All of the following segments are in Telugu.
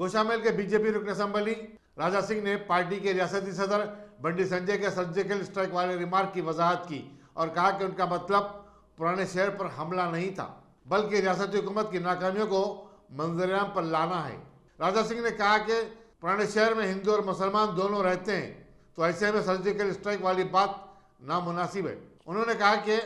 गोशामेल के बीजेपी रुकन असम्बली राजा सिंह ने पार्टी के रियासती सदर बंडी संजय के सर्जिकल स्ट्राइक वाले रिमार्क की वजाहत की और कहा कि उनका मतलब पुराने शहर पर हमला नहीं था, बल्कि रियासती हुकूमत की नाकामियों को मंजरेआम पर लाना है। राजा सिंह ने कहा कि पुराने शहर में हिंदू और मुसलमान दोनों रहते हैं, तो ऐसे में सर्जिकल स्ट्राइक वाली बात नामुनासिब है। उन्होंने कहा कि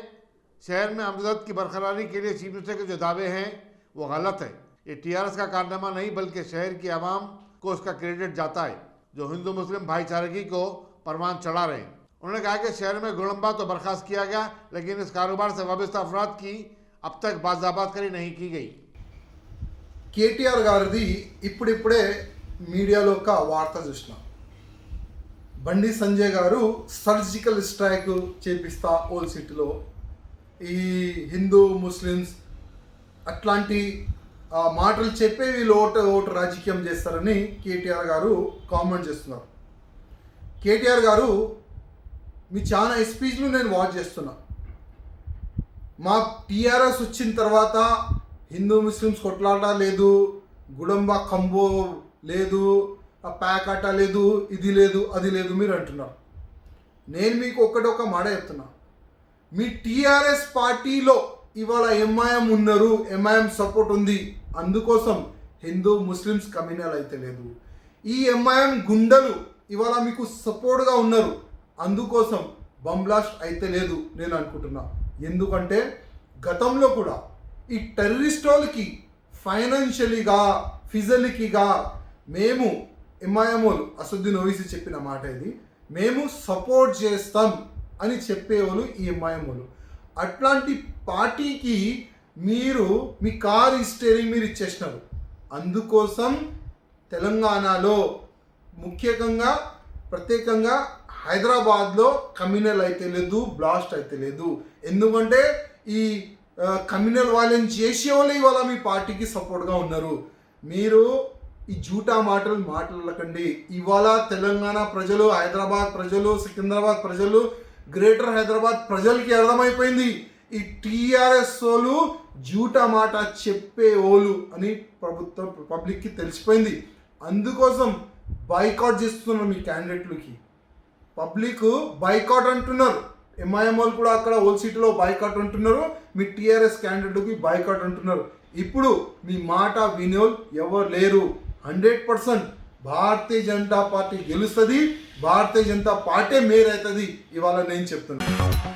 शहर में अमजद की बरकरारी के लिए चीफ मिनिस्टर के जो दावे हैं वो गलत है। ये टीआरएस का कारनामा नहीं बल्कि शहर की आवाम को उसका क्रेडिट जाता है, जो हिंदू मुस्लिम भाईचारगी को परवान चढ़ा रहे हैं। उन्होंने कहा कि शहर में गुड़म्बा तो बर्खास्त किया गया, लेकिन इस कारोबार से वाबस्ता अफराद की अब तक बाज़ाबातकारी नहीं की गई। కేటీఆర్ గారిది ఇప్పుడిప్పుడే మీడియాలో ఒక వార్త చూసిన, బండి సంజయ్ గారు సర్జికల్ స్ట్రైక్ చేపిస్తా ఓల్డ్ సిటీలో ఈ హిందూ ముస్లిమ్స్ అట్లాంటి మాటలు చెప్పే వీళ్ళు ఓటు రాజకీయం చేస్తారని కేటీఆర్ గారు కామెంట్ చేస్తున్నారు. కేటీఆర్ గారు మీ చాలా స్పీచ్లు నేను వాచ్ చేస్తున్నా. మా టీఆర్ఎస్ వచ్చిన తర్వాత హిందూ ముస్లిమ్స్ కొట్లాట లేదు, గుడంబా కంబో లేదు, ప్యాకాట లేదు, ఇది లేదు అది లేదు మీరు అంటున్నారు. నేను మీకు ఒక మాట చెప్తున్నా, మీ టీఆర్ఎస్ పార్టీలో ఇవాళ ఎంఐఎం ఉన్నారు, ఎంఐఎం సపోర్ట్ ఉంది, అందుకోసం హిందూ ముస్లిమ్స్ కమ్యూనల్ అయితే లేదు. ఈ ఎంఐఎం గుండెలు ఇవాళ మీకు సపోర్ట్గా ఉన్నారు, అందుకోసం బంబ్లాస్ట్ అయితే లేదు నేను అనుకుంటున్నా. ఎందుకంటే గతంలో కూడా ఈ టెర్రరిస్ట్ వాళ్ళకి ఫైనాన్షియలీగా ఫిజికల్గా మేము ఎంఐఎంఓలు అసదుద్దీన్ ఓవైసీ చెప్పిన మాట ఇది, మేము సపోర్ట్ చేస్తాం అని చెప్పేవాళ్ళు ఈ ఎంఐఎంఓలు. అట్లాంటి పార్టీకి మీరు మీ కార్ స్టీరింగ్ మీరు ఇచ్చేసినారు. అందుకోసం తెలంగాణలో ముఖ్యంగా ప్రత్యేకంగా హైదరాబాద్లో కమ్యూనల్ అయితే లేదు, బ్లాస్ట్ అయితే లేదు. ఎందుకంటే ఈ కమ్యూనల్ వాళ్ళని చేసేవాళ్ళు ఇవాళ మీ పార్టీకి సపోర్ట్గా ఉన్నారు. మీరు ఈ జూటా మాటలు మాట్లాడకండి. ఇవాళ తెలంగాణ ప్రజలు, హైదరాబాద్ ప్రజలు, సికింద్రాబాద్ ప్రజలు, గ్రేటర్ హైదరాబాద్ ప్రజలకి అర్థమైపోయింది ఈ టీఆర్ఎస్ వాళ్ళు జూటా మాట చెప్పేవాళ్ళు అని ప్రభుత్వం పబ్లిక్కి తెలిసిపోయింది. అందుకోసం బాయ్కాట్ చేస్తున్నారు మీ క్యాండిడేట్లకి. పబ్లిక్ బాయ్కాట్ అంటున్నారు, ఎంఐఎం వాళ్ళు కూడా అక్కడ ఓల్డ్ సిటీలో బాయ్కాట్ అంటున్నారు, మీ టీఆర్ఎస్ క్యాండిడేట్కి బాయ్కాట్ అంటున్నారు. ఇప్పుడు మీ మాట వినేవాళ్ళు ఎవరు లేరు. 100% భారతీయ జనతా పార్టీ గెలుస్తుంది, భారతీయ జనతా పార్టీ మేరవుతుంది ఇవాళ నేను చెప్తున్నాను.